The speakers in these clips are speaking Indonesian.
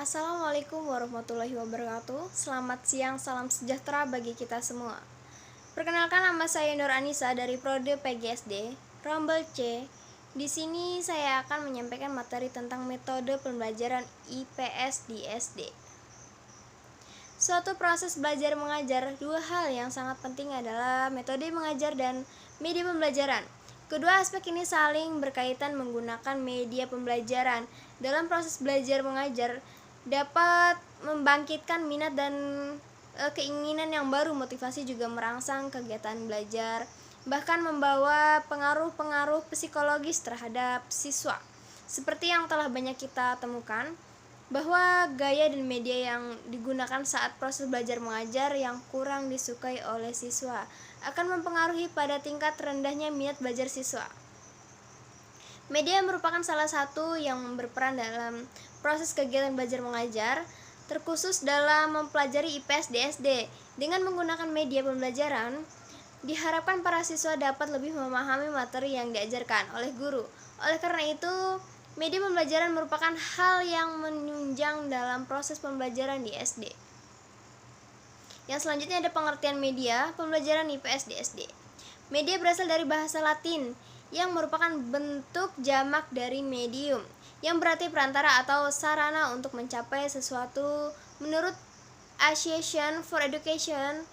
Assalamualaikum warahmatullahi wabarakatuh. Selamat siang, salam sejahtera bagi kita semua. Perkenalkan, nama saya Nur Anissa dari Prode PGSD, Rombel C. Di sini saya akan menyampaikan materi tentang metode pembelajaran IPS di SD. Suatu proses belajar mengajar, dua hal yang sangat penting adalah metode mengajar dan media pembelajaran. Kedua aspek ini saling berkaitan. Menggunakan media pembelajaran dalam proses belajar mengajar dapat membangkitkan minat dan keinginan yang baru. Motivasi juga merangsang kegiatan belajar, bahkan membawa pengaruh-pengaruh psikologis terhadap siswa. Seperti yang telah banyak kita temukan, bahwa gaya dan media yang digunakan saat proses belajar mengajar yang kurang disukai oleh siswa akan mempengaruhi pada tingkat rendahnya minat belajar siswa. Media merupakan salah satu yang berperan dalam proses kegiatan belajar mengajar, terkhusus dalam mempelajari IPS di SD. Dengan menggunakan media pembelajaran, diharapkan para siswa dapat lebih memahami materi yang diajarkan oleh guru. Oleh karena itu, media pembelajaran merupakan hal yang menunjang dalam proses pembelajaran di SD. Yang selanjutnya ada pengertian media pembelajaran IPS di SD. Media berasal dari bahasa Latin yang merupakan bentuk jamak dari medium, yang berarti perantara atau sarana untuk mencapai sesuatu. Menurut Association for Education,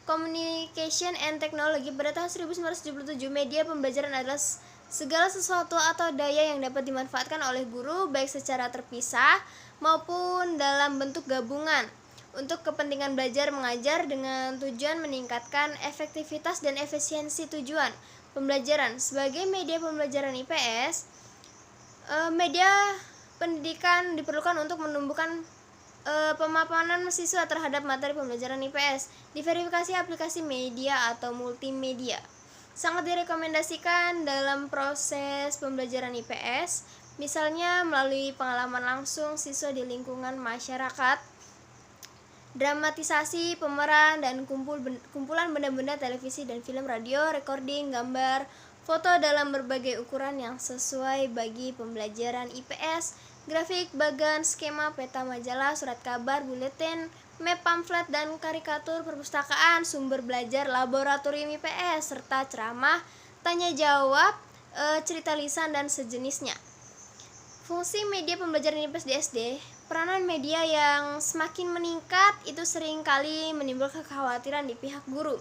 Communication and Technology pada tahun 1977, media pembelajaran adalah segala sesuatu atau daya yang dapat dimanfaatkan oleh guru baik secara terpisah maupun dalam bentuk gabungan untuk kepentingan belajar mengajar dengan tujuan meningkatkan efektivitas dan efisiensi tujuan pembelajaran. Sebagai media pembelajaran IPS, media pendidikan diperlukan untuk menumbuhkan pemapanan siswa terhadap materi pembelajaran IPS. Diverifikasi aplikasi media atau multimedia sangat direkomendasikan dalam proses pembelajaran IPS, misalnya melalui pengalaman langsung siswa di lingkungan masyarakat, dramatisasi pemeran dan kumpulan benda-benda televisi dan film, radio, recording, gambar, foto dalam berbagai ukuran yang sesuai bagi pembelajaran IPS, grafik, bagan, skema, peta, majalah, surat kabar, buletin, map, pamflet, dan karikatur perpustakaan, sumber belajar, laboratorium IPS, serta ceramah, tanya jawab, cerita lisan, dan sejenisnya. Fungsi media pembelajaran IPS di SD. Peranan media yang semakin meningkat itu seringkali menimbulkan kekhawatiran di pihak guru.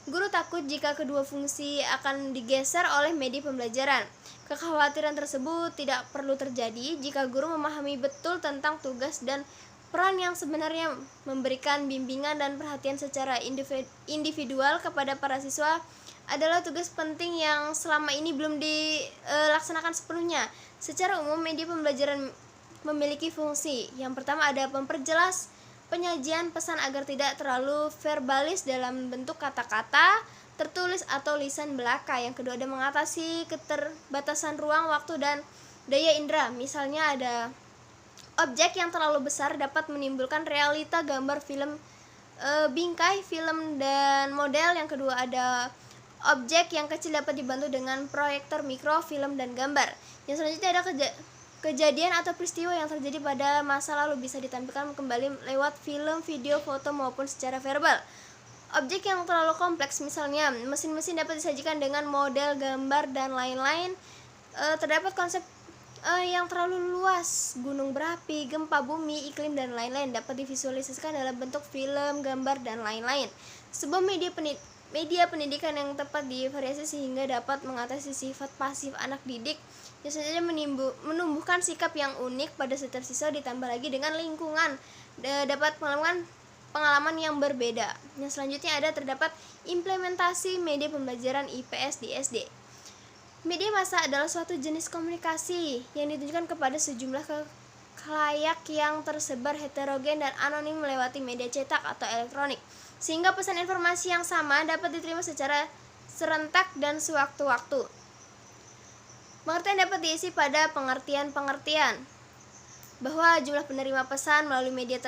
Guru takut jika kedua fungsi akan digeser oleh media pembelajaran. Kekhawatiran tersebut tidak perlu terjadi jika guru memahami betul tentang tugas dan peran yang sebenarnya. Memberikan bimbingan dan perhatian secara individual kepada para siswa adalah tugas penting yang selama ini belum dilaksanakan sepenuhnya. Secara umum, media pembelajaran memiliki fungsi. Yang pertama ada memperjelas penyajian pesan agar tidak terlalu verbalis dalam bentuk kata-kata, tertulis atau lisan belaka. Yang kedua ada mengatasi keterbatasan ruang, waktu, dan daya indera. Misalnya ada objek yang terlalu besar dapat menimbulkan realita gambar, film, bingkai, film, dan model. Yang kedua ada objek yang kecil dapat dibantu dengan proyektor, mikro, film, dan gambar. Yang selanjutnya ada kejadian atau peristiwa yang terjadi pada masa lalu bisa ditampilkan kembali lewat film, video, foto, maupun secara verbal. Objek yang terlalu kompleks, misalnya mesin-mesin, dapat disajikan dengan model, gambar, dan lain-lain. Terdapat konsep yang terlalu luas, gunung berapi, gempa bumi, iklim, dan lain-lain, dapat divisualisasikan dalam bentuk film, gambar, dan lain-lain. Sebuah media pendidikan yang tepat divariasi sehingga dapat mengatasi sifat pasif anak didik, biasanya menumbuhkan sikap yang unik pada setiap siswa, ditambah lagi dengan lingkungan dapat pengalaman yang berbeda. Yang selanjutnya terdapat implementasi media pembelajaran IPS di SD. Media massa adalah suatu jenis komunikasi yang ditujukan kepada sejumlah khalayak yang tersebar heterogen dan anonim melewati media cetak atau elektronik, sehingga pesan informasi yang sama dapat diterima secara serentak dan sewaktu-waktu. Pengertian dapat diisi pada pengertian bahwa jumlah penerima pesan melalui media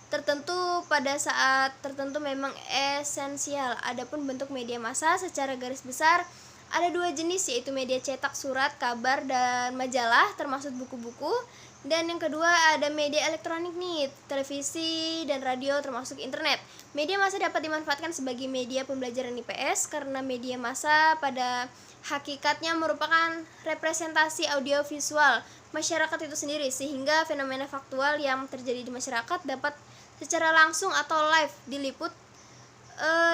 tertentu pada saat tertentu memang esensial. Adapun bentuk media massa secara garis besar ada dua jenis, yaitu media cetak, surat, kabar, dan majalah, termasuk buku-buku. Dan yang kedua ada media elektronik nih, televisi dan radio termasuk internet. Media massa dapat dimanfaatkan sebagai media pembelajaran IPS karena media massa pada hakikatnya merupakan representasi audiovisual masyarakat itu sendiri, sehingga fenomena faktual yang terjadi di masyarakat dapat secara langsung atau live diliput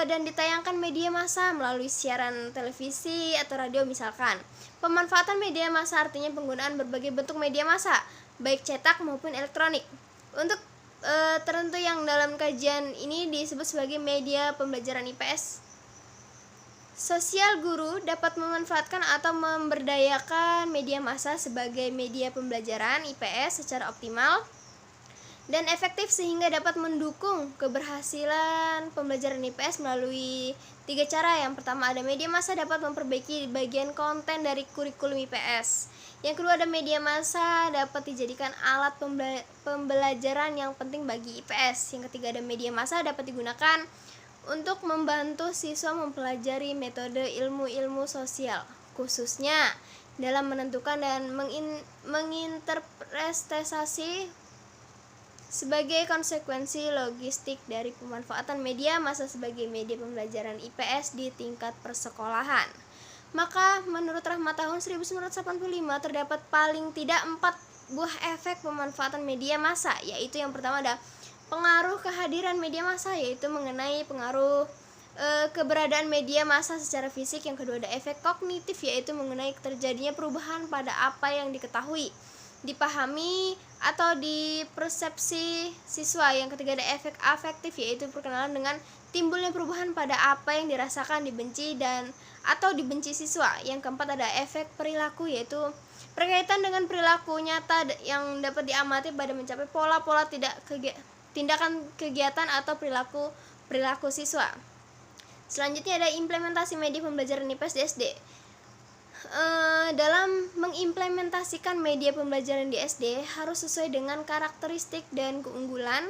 dan ditayangkan media massa melalui siaran televisi atau radio misalkan. Pemanfaatan media massa artinya penggunaan berbagai bentuk media massa, baik cetak maupun elektronik. Untuk tertentu yang dalam kajian ini disebut sebagai media pembelajaran IPS. Sosial guru dapat memanfaatkan atau memberdayakan media massa sebagai media pembelajaran IPS secara optimal dan efektif sehingga dapat mendukung keberhasilan pembelajaran IPS melalui 3 cara. Yang pertama ada media massa dapat memperbaiki bagian konten dari kurikulum IPS. Yang kedua ada media massa dapat dijadikan alat pembelajaran yang penting bagi IPS. Yang ketiga ada media massa dapat digunakan untuk membantu siswa mempelajari metode ilmu-ilmu sosial, khususnya dalam menentukan dan menginterpretasi sebagai konsekuensi logistik dari pemanfaatan media massa sebagai media pembelajaran IPS di tingkat persekolahan. Maka menurut Rahmat tahun 1985 terdapat paling tidak 4 buah efek pemanfaatan media massa, yaitu yang pertama ada pengaruh kehadiran media massa, yaitu mengenai pengaruh keberadaan media massa secara fisik. Yang kedua ada efek kognitif, yaitu mengenai terjadinya perubahan pada apa yang diketahui, dipahami atau dipersepsi siswa. Yang ketiga ada efek afektif, yaitu perkenalan dengan timbulnya perubahan pada apa yang dirasakan, dibenci dan atau dibenci siswa. Yang keempat ada efek perilaku, yaitu berkaitan dengan perilaku nyata yang dapat diamati pada mencapai pola-pola tindakan kegiatan atau perilaku siswa. Selanjutnya ada implementasi media pembelajaran IPS di SD. Dalam mengimplementasikan media pembelajaran di SD harus sesuai dengan karakteristik dan keunggulan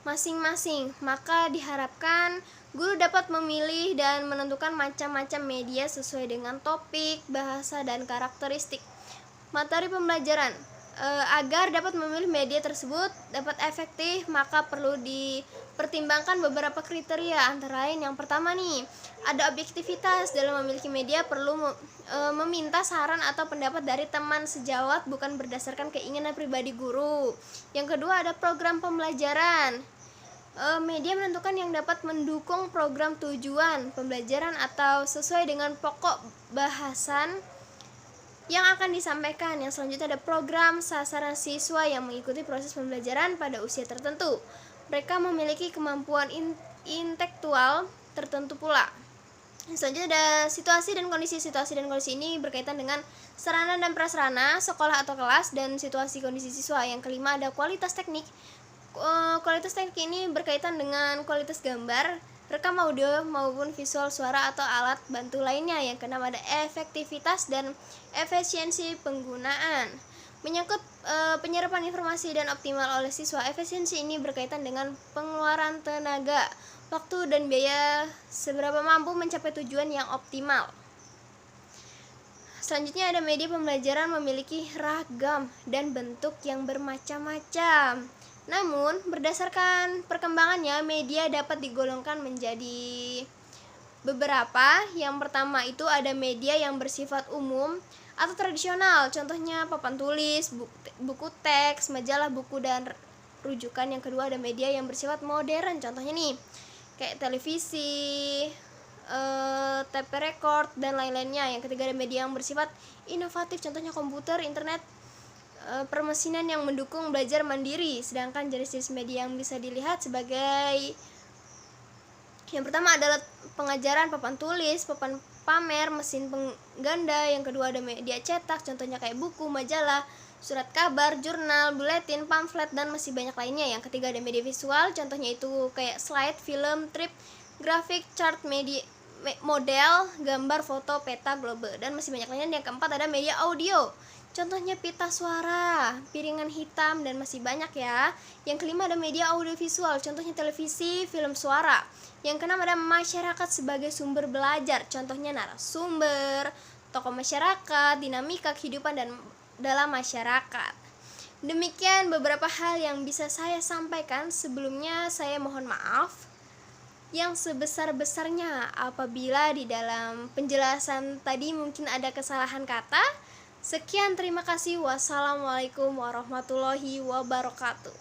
masing-masing. Maka diharapkan guru dapat memilih dan menentukan macam-macam media sesuai dengan topik, bahasa, dan karakteristik materi pembelajaran. Agar dapat memilih media tersebut dapat efektif, maka perlu dipertimbangkan beberapa kriteria. Antara lain yang pertama nih, ada objektivitas. Dalam memiliki media perlu meminta saran atau pendapat dari teman sejawat, bukan berdasarkan keinginan pribadi guru. Yang kedua ada program pembelajaran. Media menentukan yang dapat mendukung program tujuan pembelajaran atau sesuai dengan pokok bahasan yang akan disampaikan. Yang selanjutnya ada program sasaran siswa yang mengikuti proses pembelajaran pada usia tertentu. Mereka memiliki kemampuan intelektual tertentu pula. Selanjutnya ada situasi dan kondisi. Situasi dan kondisi ini berkaitan dengan sarana dan prasarana sekolah atau kelas dan situasi kondisi siswa. Yang kelima ada kualitas teknik. Kualitas teknik ini berkaitan dengan kualitas gambar, rekam audio maupun visual suara atau alat bantu lainnya. Yang keenam ada efektivitas dan efisiensi penggunaan. Menyangkut penyerapan informasi dan optimal oleh siswa. Efisiensi ini berkaitan dengan pengeluaran tenaga, waktu, dan biaya seberapa mampu mencapai tujuan yang optimal. Selanjutnya ada media pembelajaran memiliki ragam dan bentuk yang bermacam-macam. Namun, berdasarkan perkembangannya, media dapat digolongkan menjadi beberapa. Yang pertama itu ada media yang bersifat umum atau tradisional. Contohnya papan tulis, buku teks, majalah, buku, dan rujukan. Yang kedua ada media yang bersifat modern. Contohnya nih, kayak televisi, tape record, dan lain-lainnya. Yang ketiga ada media yang bersifat inovatif. Contohnya komputer, internet, permesinan yang mendukung belajar mandiri. Sedangkan jenis-jenis media yang bisa dilihat sebagai yang pertama adalah pengajaran, papan tulis, papan pamer, mesin pengganda. Yang kedua ada media cetak, contohnya kayak buku, majalah, surat kabar, jurnal, buletin, pamflet, dan masih banyak lainnya. Yang ketiga ada media visual, contohnya itu kayak slide, film, trip, grafik, chart, media model, gambar, foto, peta, globe, dan masih banyak lainnya. Yang keempat ada media audio, contohnya pita suara, piringan hitam, dan masih banyak ya. Yang kelima ada media audiovisual, contohnya televisi, film suara. Yang keenam ada masyarakat sebagai sumber belajar, contohnya narasumber, tokoh masyarakat, dinamika kehidupan dan dalam masyarakat. Demikian beberapa hal yang bisa saya sampaikan. Sebelumnya saya mohon maaf yang sebesar-besarnya apabila di dalam penjelasan tadi mungkin ada kesalahan kata. Sekian, terima kasih. Wassalamualaikum warahmatullahi wabarakatuh.